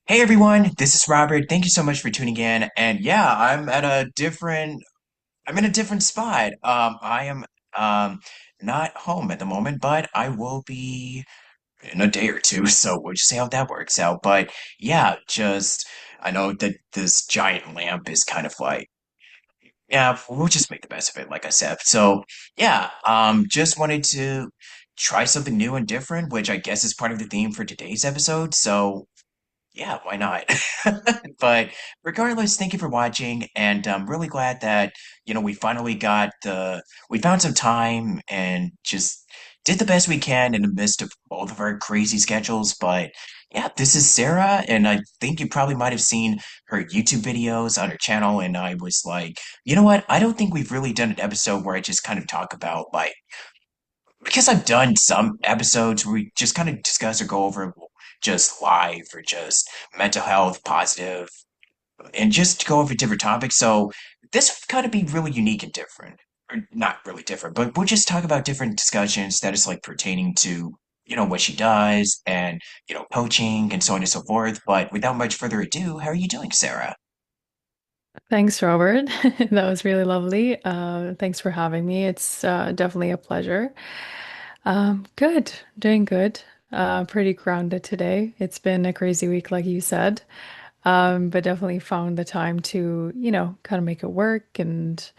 Hey everyone, this is Robert. Thank you so much for tuning in. And yeah, I'm in a different spot. I am not home at the moment, but I will be in a day or two, so we'll just see how that works out. But yeah, just I know that this giant lamp is kind of like, yeah, we'll just make the best of it, like I said. So yeah, just wanted to try something new and different, which I guess is part of the theme for today's episode. So yeah, why not? But regardless, thank you for watching, and I'm really glad that, we found some time and just did the best we can in the midst of both of our crazy schedules. But yeah, this is Sarah, and I think you probably might have seen her YouTube videos on her channel, and I was like, you know what? I don't think we've really done an episode where I just kind of talk about like because I've done some episodes where we just kind of discuss or go over just life or just mental health, positive, and just go over different topics. So this would kind of be really unique and different. Or not really different, but we'll just talk about different discussions that is like pertaining to, what she does and, coaching and so on and so forth. But without much further ado, how are you doing, Sarah? Thanks, Robert. That was really lovely. Thanks for having me. It's definitely a pleasure. Good, doing good. Pretty grounded today. It's been a crazy week, like you said, but definitely found the time to, kind of make it work and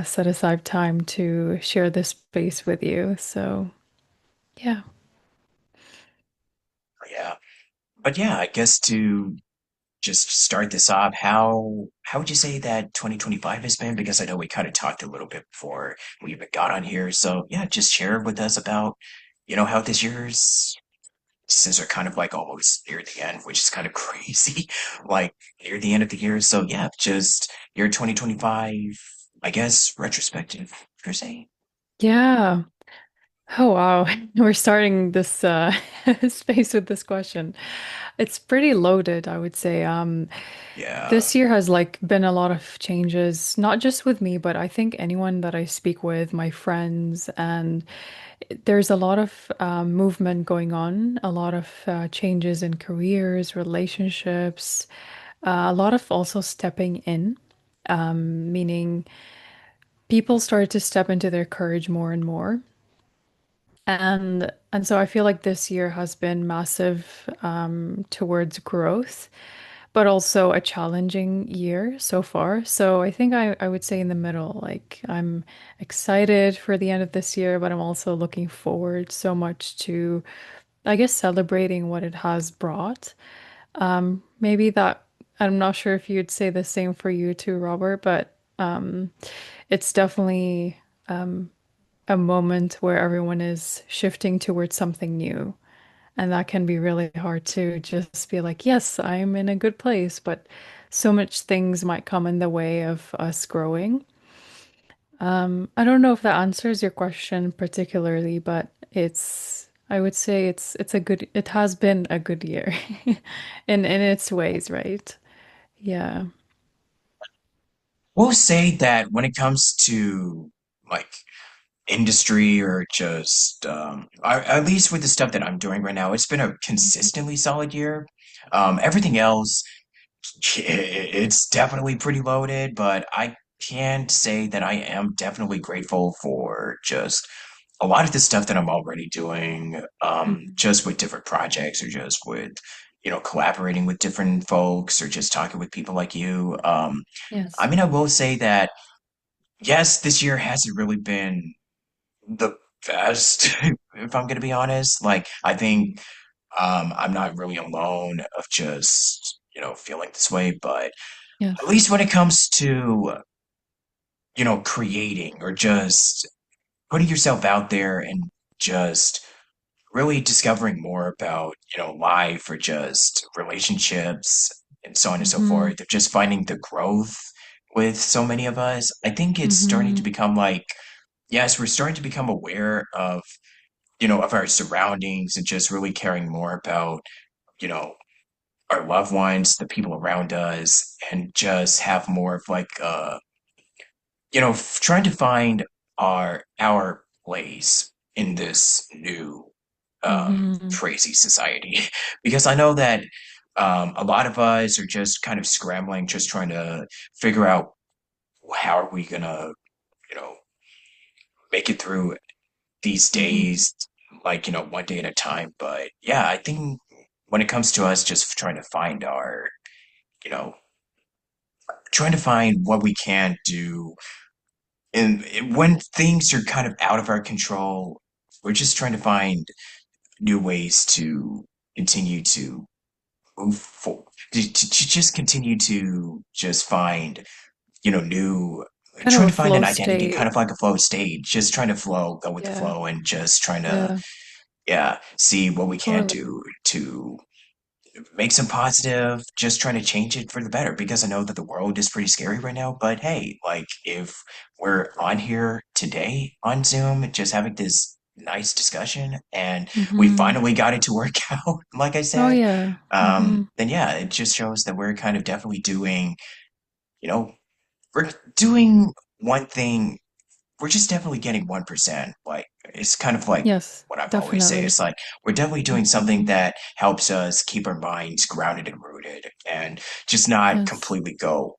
set aside time to share this space with you. So, yeah. Yeah. But yeah, I guess to just start this off, how would you say that 2025 has been? Because I know we kind of talked a little bit before we even got on here. So yeah, just share with us about, how this year's since we're kind of like almost near the end, which is kind of crazy, like near the end of the year. So yeah, just year 2025, I guess, retrospective per se. Yeah. Oh, wow. We're starting this space with this question. It's pretty loaded, I would say. Yeah. This year has like been a lot of changes, not just with me, but I think anyone that I speak with, my friends, and there's a lot of movement going on, a lot of changes in careers, relationships, a lot of also stepping in, meaning people started to step into their courage more and more. And so I feel like this year has been massive towards growth, but also a challenging year so far. So I think I would say in the middle, like I'm excited for the end of this year, but I'm also looking forward so much to, I guess, celebrating what it has brought. Maybe that I'm not sure if you'd say the same for you too, Robert, but it's definitely a moment where everyone is shifting towards something new. And that can be really hard to just be like, yes, I'm in a good place, but so much things might come in the way of us growing. I don't know if that answers your question particularly, but I would say it has been a good year in its ways, right? Yeah. We'll say that when it comes to like industry or just at least with the stuff that I'm doing right now, it's been a consistently solid year. Everything else, it's definitely pretty loaded, but I can say that I am definitely grateful for just a lot of the stuff that I'm already doing, Mhm. just with different projects or just with, collaborating with different folks or just talking with people like you. I Yes. mean, I will say that, yes, this year hasn't really been the best, if I'm gonna be honest. Like, I think I'm not really alone of just, feeling this way, but at Yes. least when it comes to, creating or just putting yourself out there and just really discovering more about, life or just relationships and so on and so Hmm. forth, of just finding the growth with so many of us, I think it's starting to Hmm. become like, yes, we're starting to become aware of, of our surroundings and just really caring more about, you know, our loved ones, the people around us, and just have more of like trying to find our place in this new Hmm. crazy society. Because I know that A lot of us are just kind of scrambling, just trying to figure out how are we gonna, you know, make it through these Hmm. days, like, one day at a time. But yeah, I think when it comes to us just trying to find our, you know, trying to find what we can do, and when things are kind of out of our control, we're just trying to find new ways to continue to move forward, to just continue to just find, new, Kind of trying a to find flow an identity, kind state. of like a flow state, just trying to flow, go with the Yeah. flow, and just trying to, Yeah. yeah, see what we can Totally. do to make some positive, just trying to change it for the better, because I know that the world is pretty scary right now. But hey, like, if we're on here today on Zoom, just having this nice discussion, and we Hmm. finally got it to work out, like I Oh said, yeah. Hmm. then yeah, it just shows that we're kind of definitely doing, you know, we're doing one thing, we're just definitely getting 1%. Like, it's kind of like Yes, what I've always say. definitely. It's like we're definitely doing something Hmm. that helps us keep our minds grounded and rooted, and just not Yes. completely go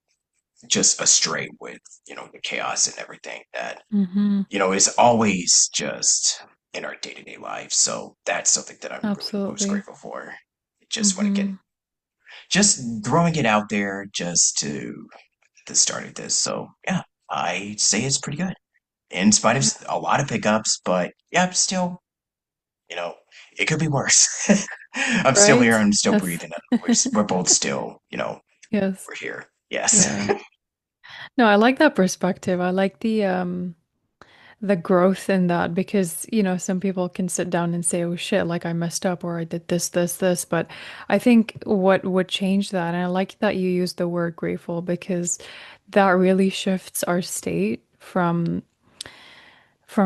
just astray with, the chaos and everything that, Hmm. is always just in our day-to-day life. So that's something that I'm really most Absolutely. grateful for. Just want to get Hmm. just throwing it out there just to the start of this. So yeah, I say it's pretty good in spite of Yeah. a lot of pickups, but yeah, still, you know, it could be worse. I'm still here. Right? I'm still Yes. breathing. And we're both still, Yes. we're here. Yes. Yeah. No, I like that perspective. I like the growth in that because, some people can sit down and say, "Oh shit, like I messed up or I did this, this, this." But I think what would change that, and I like that you used the word grateful because that really shifts our state from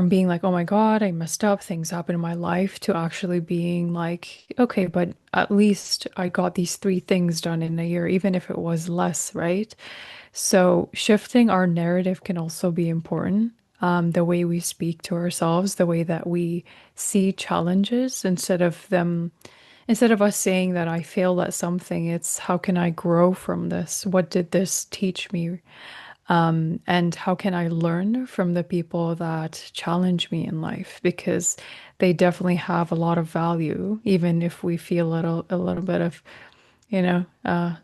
being like, oh my God, I messed up, things happen in my life, to actually being like, okay, but at least I got these three things done in a year, even if it was less, right? So shifting our narrative can also be important. The way we speak to ourselves, the way that we see challenges instead of us saying that I failed at something, it's how can I grow from this? What did this teach me? And how can I learn from the people that challenge me in life? Because they definitely have a lot of value, even if we feel a little bit of,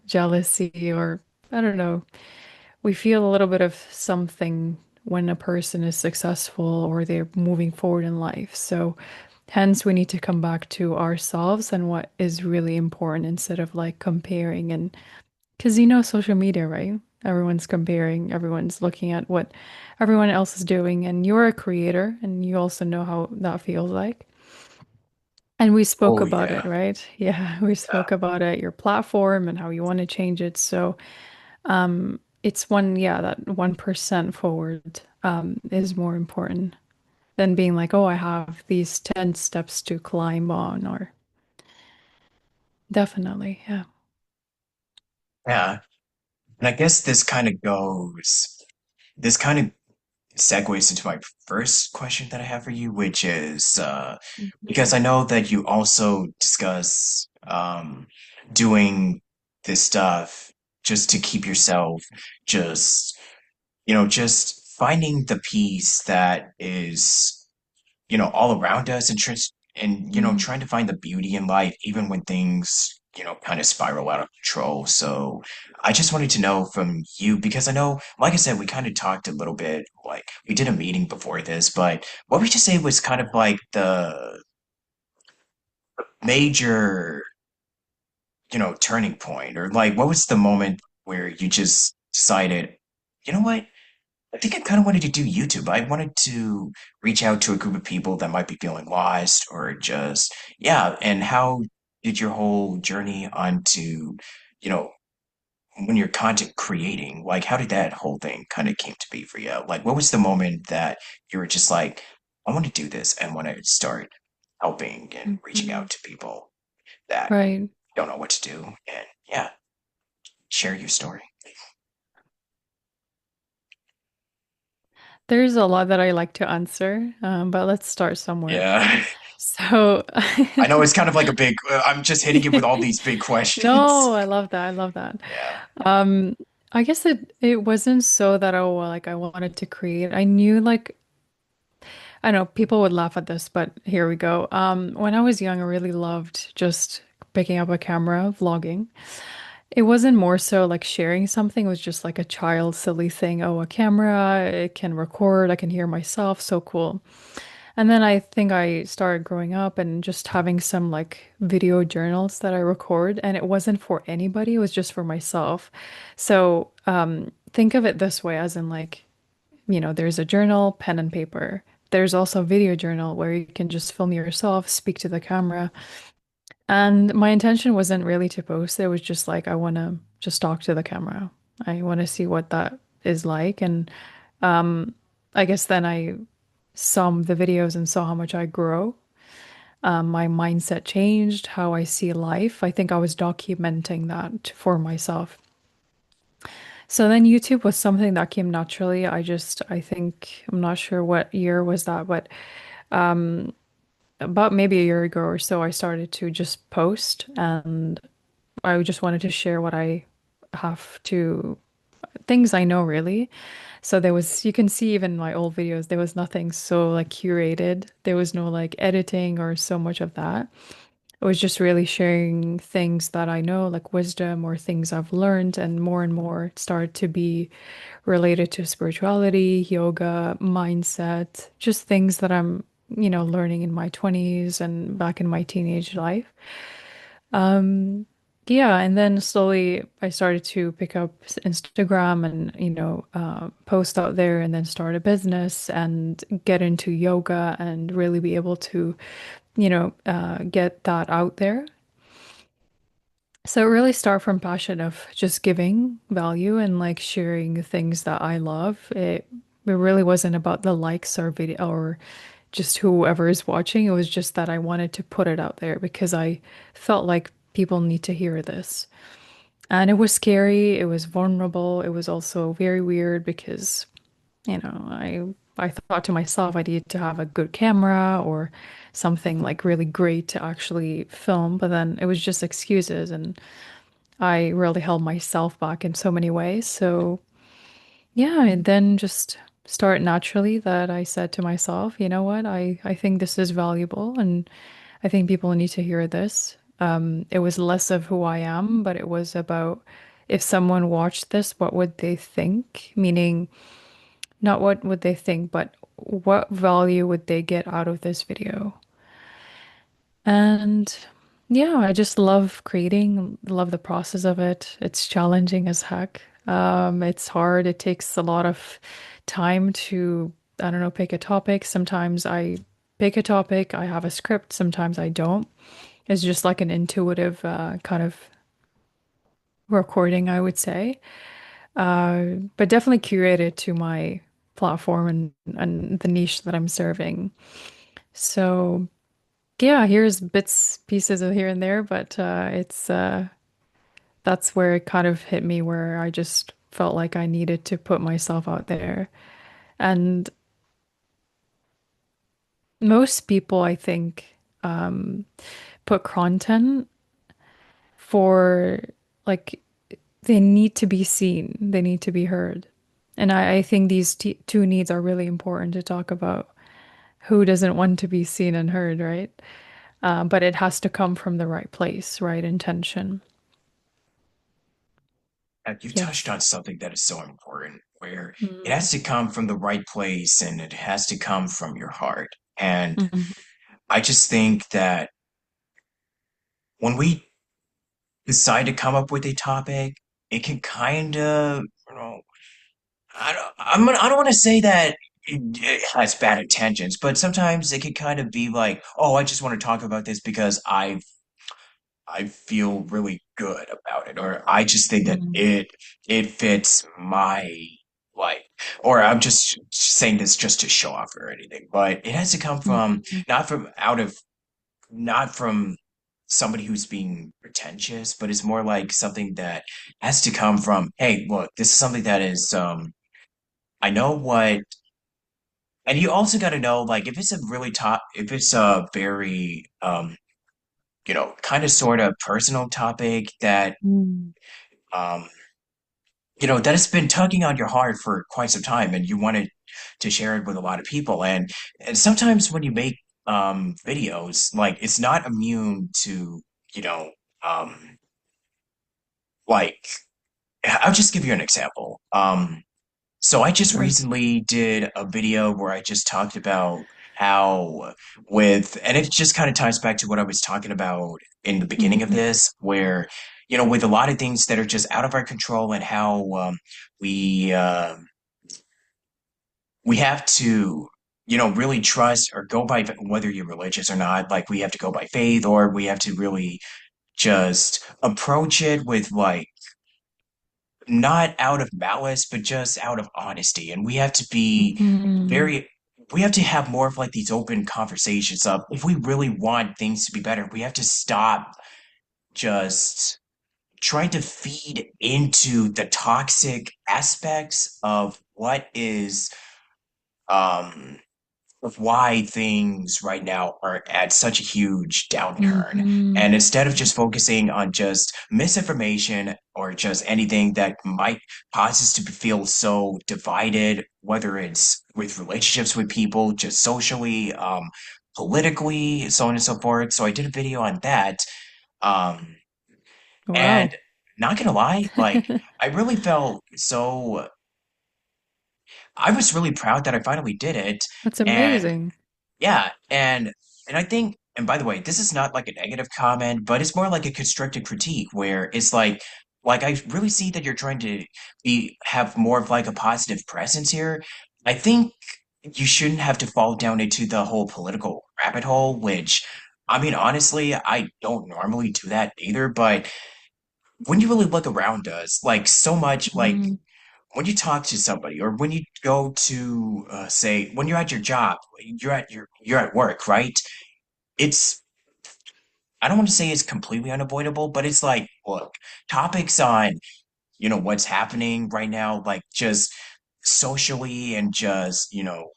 jealousy or I don't know. We feel a little bit of something when a person is successful or they're moving forward in life. So hence we need to come back to ourselves and what is really important instead of like comparing and because social media, right? Everyone's comparing, everyone's looking at what everyone else is doing, and you're a creator, and you also know how that feels like. And we spoke Oh about it, yeah. right? Yeah, we Yeah. spoke about it, your platform and how you want to change it. So, it's yeah, that 1% forward, is more important than being like, oh, I have these 10 steps to climb on, or definitely, yeah. Yeah. And I guess this kind of segues into my first question that I have for you, which is because I know that you also discuss doing this stuff just to keep yourself just, just finding the peace that is, all around us, and Mm-hmm. trying to find the beauty in life, even when things, kind of spiral out of control. So I just wanted to know from you, because I know, like I said, we kind of talked a little bit, like we did a meeting before this, but what would you say was kind of like the major, turning point, or like what was the moment where you just decided, you know what? I think I kind of wanted to do YouTube. I wanted to reach out to a group of people that might be feeling lost, or just, yeah. And how did your whole journey onto, you know, when you're content creating, like how did that whole thing kind of came to be for you? Like, what was the moment that you were just like, I want to do this and want to start helping and reaching Mm-hmm. out to people that Right. don't know what to do? And yeah, share your story. There's a lot that I like to answer, but let's start somewhere. Yeah. So, I know it's kind of like a big, I'm just hitting you with all these big questions. no, I love that. I love that. Yeah. Um, I guess it wasn't so that oh well, like I wanted to create. I knew like I know people would laugh at this, but here we go. When I was young, I really loved just picking up a camera, vlogging. It wasn't more so like sharing something, it was just like a child silly thing. Oh, a camera, it can record, I can hear myself, so cool. And then I think I started growing up and just having some like video journals that I record, and it wasn't for anybody, it was just for myself. So, think of it this way, as in like, there's a journal, pen and paper. There's also a video journal where you can just film yourself, speak to the camera. And my intention wasn't really to post. It was just like I want to just talk to the camera. I want to see what that is like. And I guess then I saw the videos and saw how much I grow. My mindset changed, how I see life. I think I was documenting that for myself. So then YouTube was something that came naturally. I think, I'm not sure what year was that, but about maybe a year ago or so, I started to just post and I just wanted to share what I have to, things I know really. So you can see even my old videos, there was nothing so like curated. There was no like editing or so much of that. It was just really sharing things that I know, like wisdom or things I've learned, and more it started to be related to spirituality, yoga, mindset, just things that I'm, learning in my 20s and back in my teenage life. Yeah, and then slowly I started to pick up Instagram and, post out there and then start a business and get into yoga and really be able to, get that out there. So it really start from passion of just giving value and like sharing things that I love. It really wasn't about the likes or video or just whoever is watching. It was just that I wanted to put it out there because I felt like people need to hear this. And it was scary, it was vulnerable, it was also very weird because, I thought to myself I needed to have a good camera or something like really great to actually film, but then it was just excuses and I really held myself back in so many ways. So, yeah, and then just start naturally that I said to myself, you know what, I think this is valuable and I think people need to hear this. It was less of who I am, but it was about if someone watched this, what would they think? Meaning, not what would they think, but what value would they get out of this video? And yeah, I just love creating, love the process of it. It's challenging as heck. It's hard. It takes a lot of time to, I don't know, pick a topic. Sometimes I pick a topic, I have a script, sometimes I don't. It's just like an intuitive kind of recording, I would say. But definitely curated to my platform and the niche that I'm serving. So yeah, here's bits, pieces of here and there, but it's that's where it kind of hit me where I just felt like I needed to put myself out there. And most people, I think, put content for like they need to be seen, they need to be heard. And I think these t two needs are really important to talk about. Who doesn't want to be seen and heard, right? But it has to come from the right place, right intention. You touched Yes. on something that is so important, where it Mm. has to come from the right place and it has to come from your heart. And Mhm. I just think that when we decide to come up with a topic, it can kind of, I don't want to say that it has bad intentions, but sometimes it can kind of be like, oh, I just want to talk about this because I feel really good about it, or I just think that Mm. it fits my life, or I'm just saying this just to show off or anything. But it has to come from Mhm. not from out of not from somebody who's being pretentious, but it's more like something that has to come from, hey, look, this is something that is I know what and you also got to know, like, if it's a really top, if it's a very, kind of sort of personal topic that, Mm. um, that has been tugging on your heart for quite some time, and you wanted to share it with a lot of people. And sometimes when you make videos, like, it's not immune to, you know, um, like, I'll just give you an example. So I just Sure. recently did a video where I just talked about how and it just kind of ties back to what I was talking about in the beginning of Hmm. this, where, with a lot of things that are just out of our control, and how we uh, we have to, really trust or go by whether you're religious or not. Like, we have to go by faith, or we have to really just approach it with, like, not out of malice, but just out of honesty. And Hmm. very, we have to have more of, like, these open conversations of, if we really want things to be better, we have to stop just trying to feed into the toxic aspects of what is, um, of why things right now are at such a huge downturn. Hmm. And instead of just focusing on just misinformation or just anything that might cause us to feel so divided, whether it's with relationships with people, just socially, politically, so on and so forth. So I did a video on that. Um, and Wow. not gonna lie, like, I really felt so, I was really proud that I finally did it. That's And amazing. yeah, and I think, and by the way, this is not like a negative comment, but it's more like a constructive critique, where it's like, I really see that you're trying to have more of, like, a positive presence here. I think you shouldn't have to fall down into the whole political rabbit hole, which, I mean, honestly, I don't normally do that either, but when you really look around us, like, so much, like, Hmm. when you talk to somebody, or when you go to, say, when you're at your job, you're at work, right? It's, I don't want to say it's completely unavoidable, but it's like, look, topics on, what's happening right now, like, just socially, and just,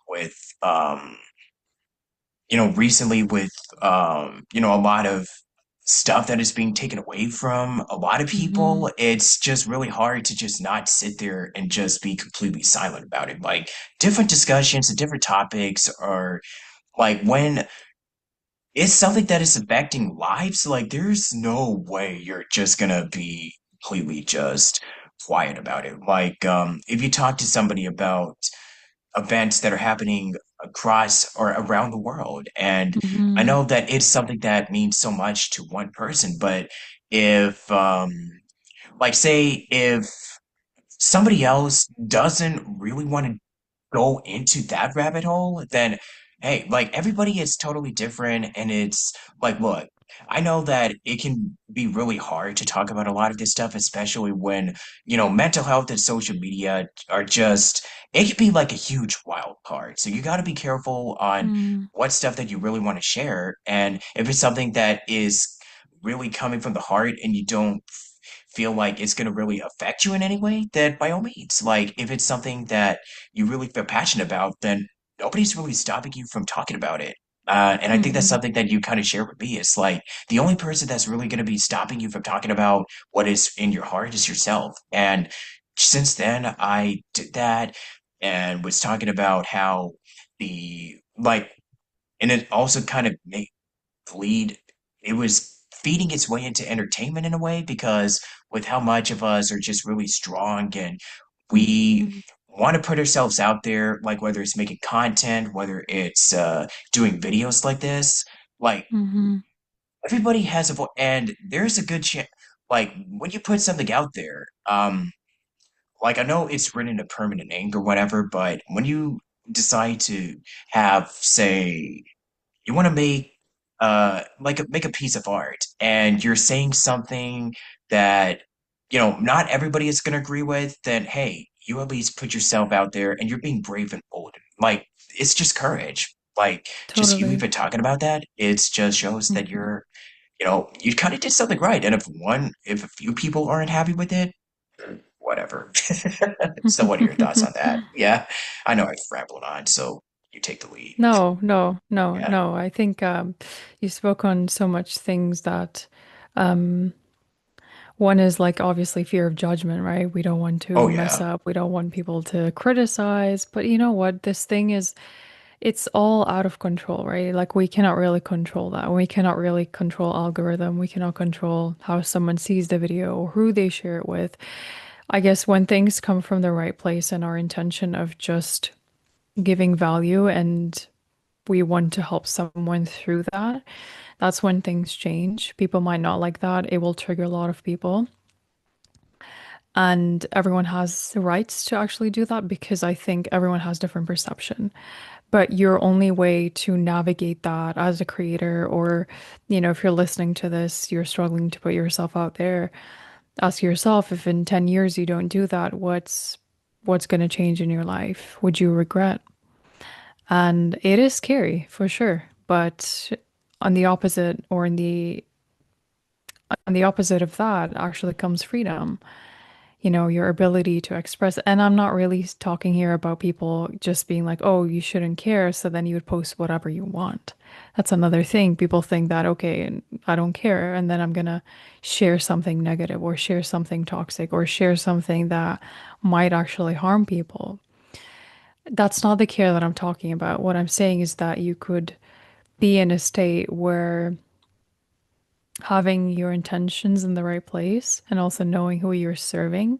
with, recently with, a lot of stuff that is being taken away from a lot of Hmm. people. It's just really hard to just not sit there and just be completely silent about it. Like, different discussions and different topics are, like, when it's something that is affecting lives, like, there's no way you're just gonna be completely just quiet about it. Like, if you talk to somebody about events that are happening across or around the world, and I Hmm. know that it's something that means so much to one person, but if, like, say, if somebody else doesn't really want to go into that rabbit hole, then hey, like, everybody is totally different. And it's like, look, I know that it can be really hard to talk about a lot of this stuff, especially when, mental health and social media are just, it can be like a huge wild card. So you got to be careful on Hmm. what stuff that you really want to share. And if it's something that is really coming from the heart, and you don't feel like it's going to really affect you in any way, then by all means, like, if it's something that you really feel passionate about, then nobody's really stopping you from talking about it. And I think that's Hmm. something that you kind of share with me. It's like, the only person that's really going to be stopping you from talking about what is in your heart is yourself. And since then, I did that, and was talking about how like, and it also kind of made lead it was feeding its way into entertainment in a way, because with how much of us are just really strong, and we Hmm. want to put ourselves out there, like, whether it's making content, whether it's doing videos like this, like, Hmm. everybody has a voice, and there's a good chance, like, when you put something out there, like, I know it's written in permanent ink or whatever, but when you decide to have, say, you want to make, make a piece of art, and you're saying something that, not everybody is going to agree with, then hey, you at least put yourself out there, and you're being brave and bold. Like, it's just courage. Like, just you Totally. even talking about that, it just shows that Hmm. you kind of did something right. And if a few people aren't happy with it, whatever. So what are your thoughts on that? Yeah, I know I've rambled on, so you take the lead. No, no, no, Yeah. no. I think you spoke on so much things that um, one is like obviously fear of judgment, right? We don't want to Oh mess yeah. up. We don't want people to criticize. But you know what? This thing is, it's all out of control, right? Like we cannot really control that. We cannot really control algorithm. We cannot control how someone sees the video or who they share it with. I guess when things come from the right place and our intention of just giving value and we want to help someone through that, that's when things change. People might not like that. It will trigger a lot of people. And everyone has the rights to actually do that because I think everyone has different perception. But your only way to navigate that as a creator, or, if you're listening to this, you're struggling to put yourself out there, ask yourself if in 10 years you don't do that, what's going to change in your life? Would you regret? And it is scary for sure. But on the opposite, or on the opposite of that actually comes freedom, your ability to express. And I'm not really talking here about people just being like, oh, you shouldn't care. So then you would post whatever you want. That's another thing. People think that, okay, I don't care. And then I'm going to share something negative or share something toxic or share something that might actually harm people. That's not the care that I'm talking about. What I'm saying is that you could be in a state where having your intentions in the right place and also knowing who you're serving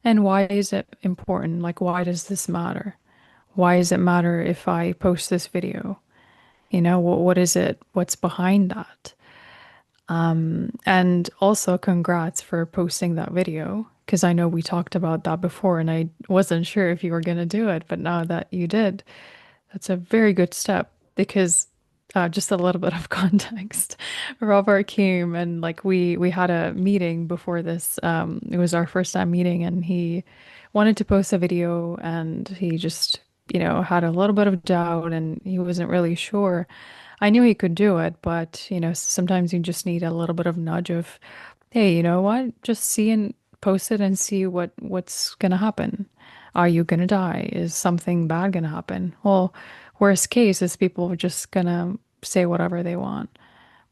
and why is it important? Like, why does this matter? Why does it matter if I post this video? What is it? What's behind that? And also, congrats for posting that video because I know we talked about that before and I wasn't sure if you were going to do it, but now that you did, that's a very good step because just a little bit of context. Robert came and like we had a meeting before this. It was our first time meeting and he wanted to post a video and he just, had a little bit of doubt and he wasn't really sure. I knew he could do it, but sometimes you just need a little bit of nudge of, hey, you know what? Just see and post it and see what's gonna happen. Are you gonna die? Is something bad gonna happen? Well, worst case is people are just gonna say whatever they want.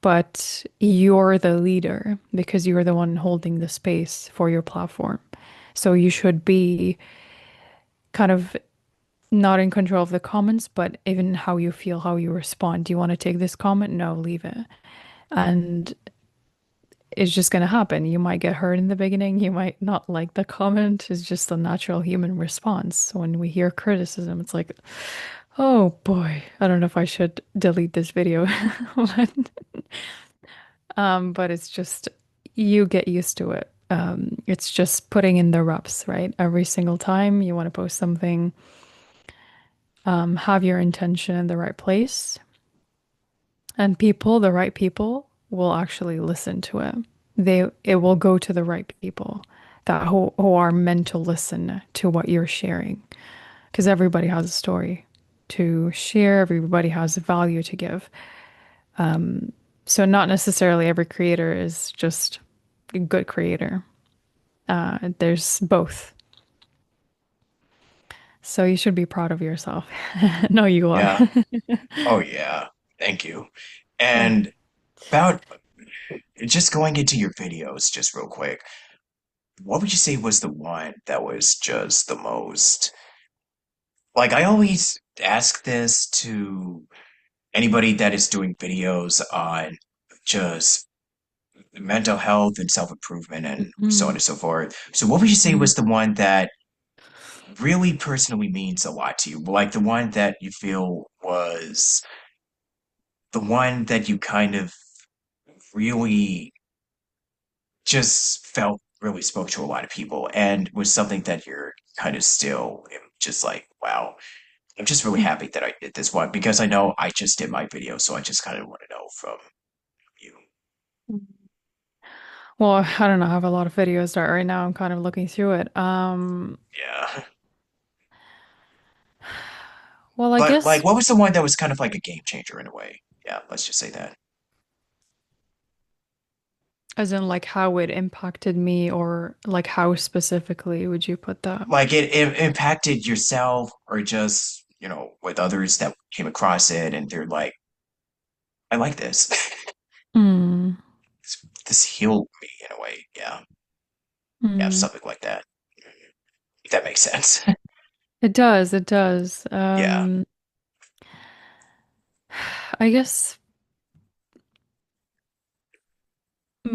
But you're the leader because you're the one holding the space for your platform. So you should be kind of not in control of the comments, but even how you feel, how you respond. Do you want to take this comment? No, leave it. And it's just going to happen. You might get hurt in the beginning. You might not like the comment. It's just a natural human response. When we hear criticism, it's like, oh boy, I don't know if I should delete this video. but, but it's just, you get used to it. It's just putting in the reps, right? Every single time you want to post something, have your intention in the right place. And people, the right people, will actually listen to it. It will go to the right people that who are meant to listen to what you're sharing. Because everybody has a story to share, everybody has value to give. So not necessarily every creator is just a good creator. There's both. So you should be proud of yourself. No, you are. Yeah. Oh yeah. Thank you. Yeah. And about just going into your videos, just real quick, what would you say was the one that was just the most like I always ask this to anybody that is doing videos on just mental health and self-improvement and so on Mm, and so forth. So what would you say mhm. was the one that really personally means a lot to you? Like the one that you feel was the one that you kind of really just felt really spoke to a lot of people and was something that you're kind of still just like, wow, I'm just really happy that I did this one because I know I just did my video, so I just kind of want to know from you. Well, I don't know. I have a lot of videos that right now I'm kind of looking through it. Yeah. Well, I But guess like what was the one that was kind of like a game changer in a way? Yeah, let's just say that. as in like how it impacted me or like how specifically would you put that? Like it impacted yourself or just with others that came across it and they're like, I like this. Mm, This healed me in a way. Yeah. Yeah, mm. something like that. If that makes sense. It does, it does. Yeah. I guess there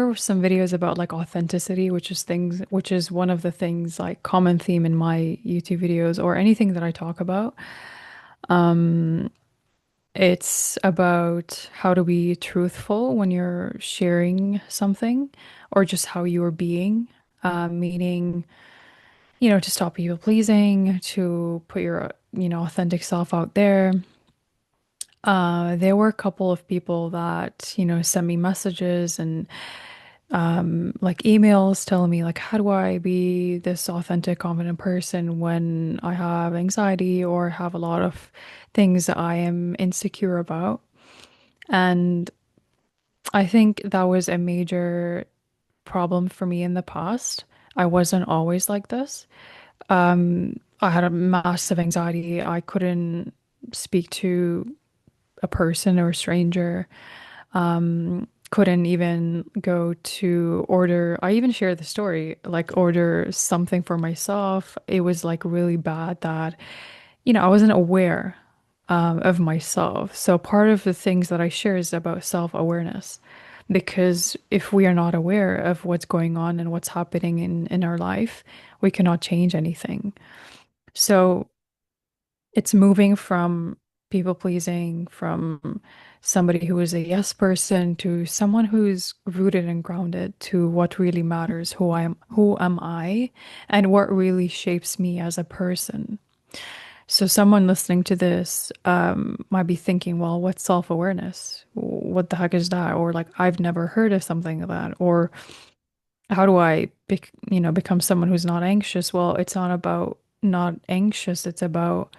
were some videos about like authenticity, which is one of the things like common theme in my YouTube videos or anything that I talk about. It's about how to be truthful when you're sharing something or just how you're being, meaning, to stop people pleasing, to put your, authentic self out there. There were a couple of people that, sent me messages and like emails telling me like, how do I be this authentic, confident person when I have anxiety or have a lot of things that I am insecure about? And I think that was a major problem for me in the past. I wasn't always like this. I had a massive anxiety. I couldn't speak to a person or a stranger. Couldn't even go to order. I even shared the story, like order something for myself. It was like really bad that, I wasn't aware of myself. So part of the things that I share is about self-awareness. Because if we are not aware of what's going on and what's happening in our life, we cannot change anything. So it's moving from people pleasing, from somebody who is a yes person to someone who's rooted and grounded to what really matters, who am I, and what really shapes me as a person. So someone listening to this might be thinking, well, what's self-awareness? What the heck is that? Or like, I've never heard of something like that. Or how do I, become someone who's not anxious? Well, it's not about not anxious. It's about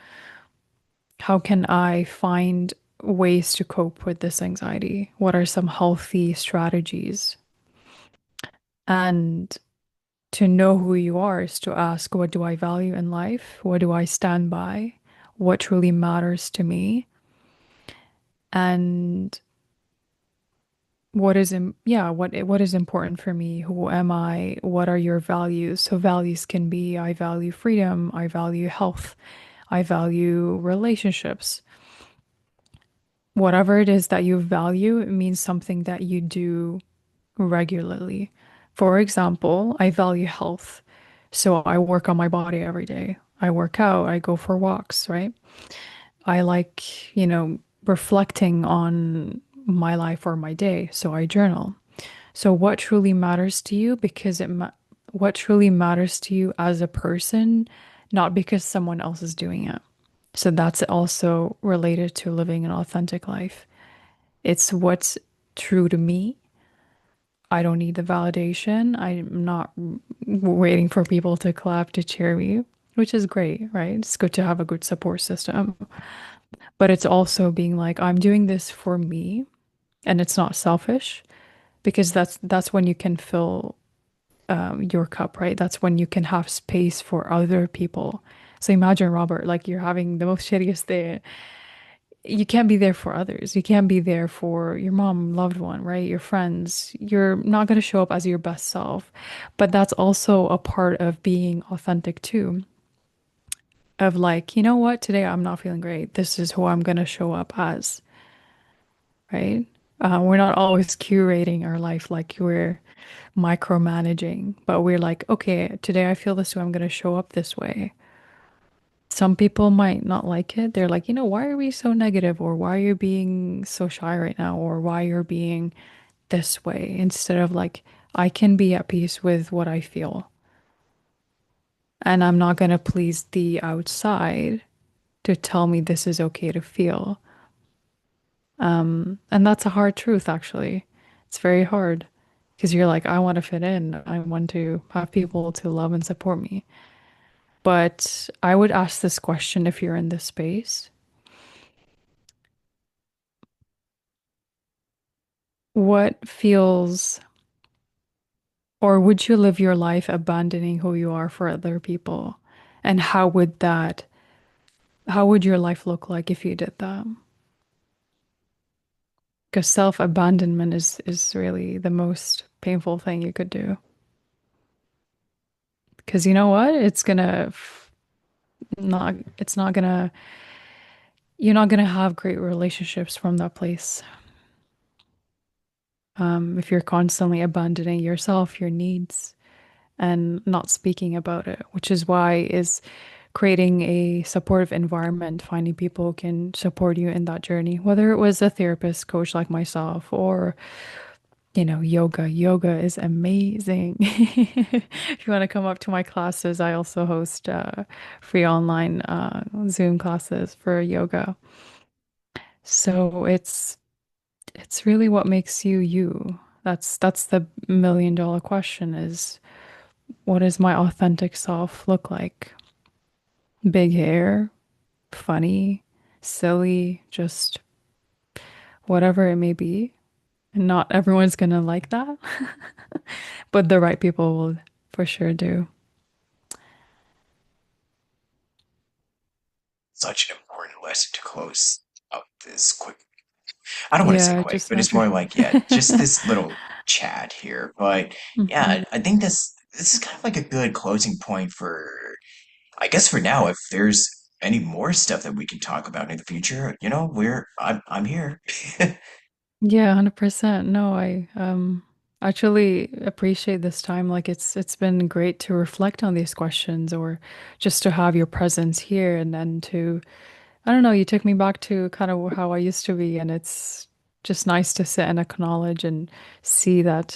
how can I find ways to cope with this anxiety? What are some healthy strategies? And to know who you are is to ask, what do I value in life? What do I stand by? What truly matters to me? And what is important for me? Who am I? What are your values? So values can be I value freedom, I value health, I value relationships. Whatever it is that you value, it means something that you do regularly. For example, I value health. So I work on my body every day. I work out, I go for walks, right? I like, reflecting on my life or my day. So I journal. So what truly matters to you because what truly matters to you as a person, not because someone else is doing it. So that's also related to living an authentic life. It's what's true to me. I don't need the validation. I'm not waiting for people to clap to cheer me, which is great, right? It's good to have a good support system. But it's also being like, I'm doing this for me, and it's not selfish because that's when you can fill your cup, right? That's when you can have space for other people. So imagine, Robert, like you're having the most shittiest day. You can't be there for others. You can't be there for your mom, loved one, right? Your friends. You're not going to show up as your best self. But that's also a part of being authentic too. Of like, you know what? Today I'm not feeling great. This is who I'm going to show up as, right? We're not always curating our life like we're micromanaging, but we're like, okay, today I feel this way. I'm going to show up this way. Some people might not like it. They're like, why are we so negative? Or why are you being so shy right now? Or why you're being this way? Instead of like, I can be at peace with what I feel. And I'm not going to please the outside to tell me this is okay to feel. And that's a hard truth, actually. It's very hard because you're like, I want to fit in. I want to have people to love and support me. But I would ask this question if you're in this space. What feels, or would you live your life abandoning who you are for other people? And how would that How would your life look like if you did that? Because self-abandonment is really the most painful thing you could do. Because you know what? It's not gonna, you're not gonna have great relationships from that place. If you're constantly abandoning yourself, your needs, and not speaking about it, which is why is creating a supportive environment, finding people who can support you in that journey, whether it was a therapist, coach like myself, or yoga. Yoga is amazing. If you want to come up to my classes, I also host free online Zoom classes for yoga. So it's really what makes you you. That's the million-dollar question is what does my authentic self look like? Big hair, funny, silly, just whatever it may be. And not everyone's gonna like that, but the right people will for sure do. Such an important lesson to close out this quick. I don't want to say Yeah, quick, just but it's every. more like, yeah, just this little chat here. But yeah, Mhm. I think this is kind of like a good closing point for, I guess for now, if there's any more stuff that we can talk about in the future, I'm here. Yeah, 100%. No, I actually appreciate this time. Like it's been great to reflect on these questions or just to have your presence here and then to I don't know, you took me back to kind of how I used to be and it's just nice to sit and acknowledge and see that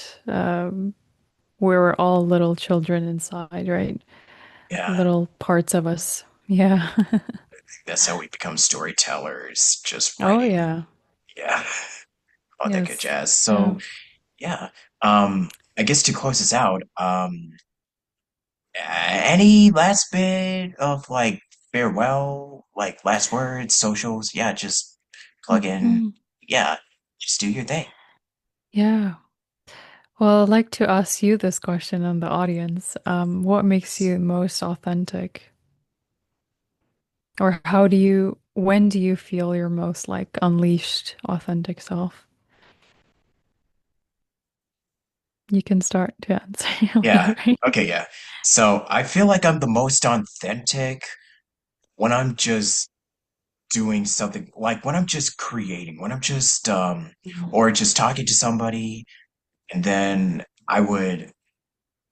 we're all little children inside, right? Yeah, Little parts of us. Yeah. that's how we become storytellers, just Oh writing. yeah. Yeah, all that good Yes. jazz. Yeah. So yeah, I guess to close this out, any last bit of like farewell, like last words, socials? Yeah, just plug in. Mhm. Yeah, just do your thing. Yeah. Well, I'd like to ask you this question in the audience. What makes you most authentic? Or when do you feel your most like unleashed, authentic self? You can start to answer Yeah. whenever. Okay, yeah. So I feel like I'm the most authentic when I'm just doing something, like when I'm just creating, when I'm just or just talking to somebody, and then I would,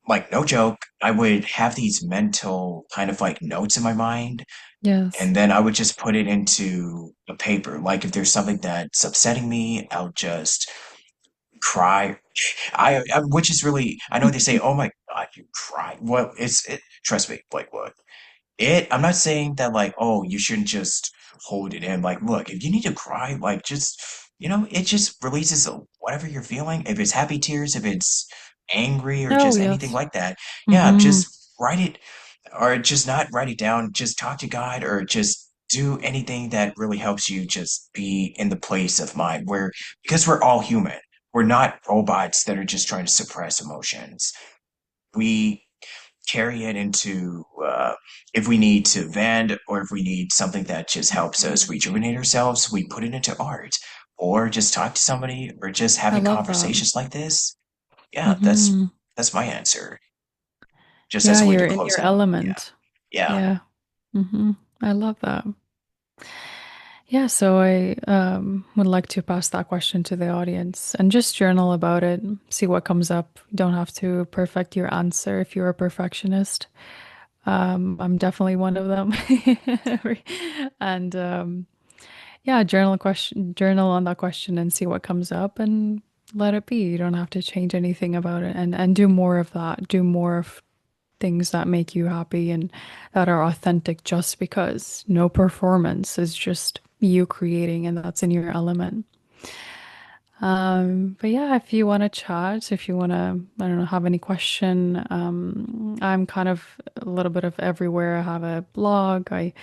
like, no joke, I would have these mental kind of like notes in my mind, Yes. and then I would just put it into a paper. Like if there's something that's upsetting me, I'll just cry. Which is really, I know they say, "Oh my God, you cry." Well, trust me, like what? I'm not saying that like, oh, you shouldn't just hold it in. Like, look, if you need to cry, like just, it just releases whatever you're feeling. If it's happy tears, if it's angry or Oh, just anything yes. like that. Yeah, Mm-hmm. just write it or just not write it down. Just talk to God or just do anything that really helps you just be in the place of mind where, because we're all human. We're not robots that are just trying to suppress emotions. We carry it into, if we need to vent or if we need something that just helps us rejuvenate ourselves, we put it into art or just talk to somebody or just I having love that. conversations like this. Yeah, Mm-hmm. that's my answer. Just as Yeah, a way to you're in close your out. Yeah. element. Yeah. Yeah. Mm-hmm. I love that. Yeah, so I would like to pass that question to the audience and just journal about it, see what comes up. You don't have to perfect your answer if you're a perfectionist. I'm definitely one of them. And yeah, journal on that question and see what comes up and let it be. You don't have to change anything about it and do more of that. Do more of things that make you happy and that are authentic just because no performance is just you creating and that's in your element. But yeah, if you want to chat, if you want to, I don't know, have any question, I'm kind of a little bit of everywhere. I have a blog. I'm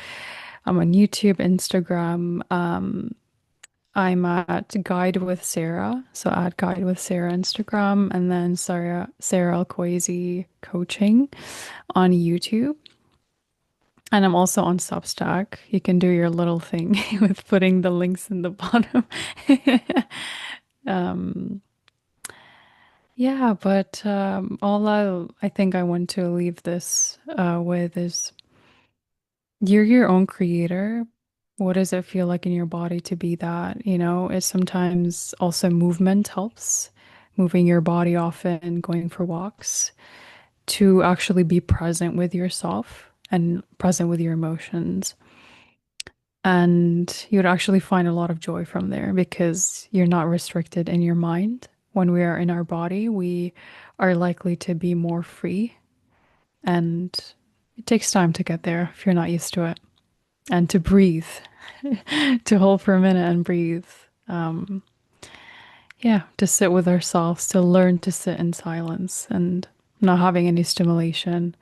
on YouTube, Instagram. I'm at Guide with Sarah. So at Guide with Sarah Instagram and then Sarah Alqhwaizi Coaching on YouTube. And I'm also on Substack. You can do your little thing with putting the links in the bottom. Um, yeah, but all I think I want to leave this with is you're your own creator. What does it feel like in your body to be that? You know, it's sometimes also movement helps, moving your body often, going for walks, to actually be present with yourself and present with your emotions. And you'd actually find a lot of joy from there because you're not restricted in your mind. When we are in our body, we are likely to be more free. And it takes time to get there if you're not used to it. And to breathe, to hold for a minute and breathe. Um, yeah, to sit with ourselves, to learn to sit in silence and not having any stimulation.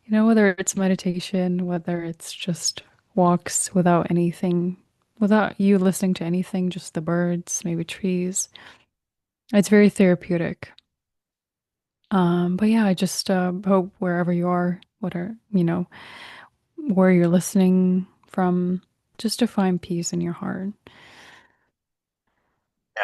You know, whether it's meditation, whether it's just walks without anything, without you listening to anything, just the birds, maybe trees. It's very therapeutic. But yeah, I just hope wherever you are, where you're listening from, just to find peace in your heart.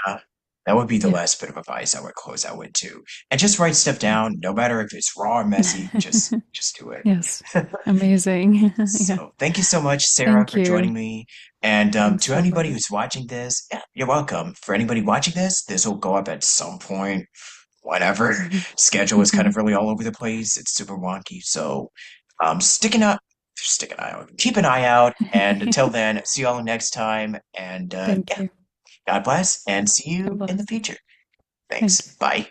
Yeah, that would be the Yeah. last bit of advice I would close out with too. And just write stuff down, no matter if it's raw or messy, just do it. Yes. Amazing. Yeah. So thank you so much, Sarah, Thank for you. joining me. And Thanks, to anybody Albert. who's watching this, yeah, you're welcome. For anybody watching this, this will go up at some point, whatever. Schedule is kind of really all over the place. It's super wonky. So stick an eye out. Keep an eye out. And until then, see you all next time. And Thank yeah, you. God bless and see God you in the bless. future. Thanks. Thanks. Bye.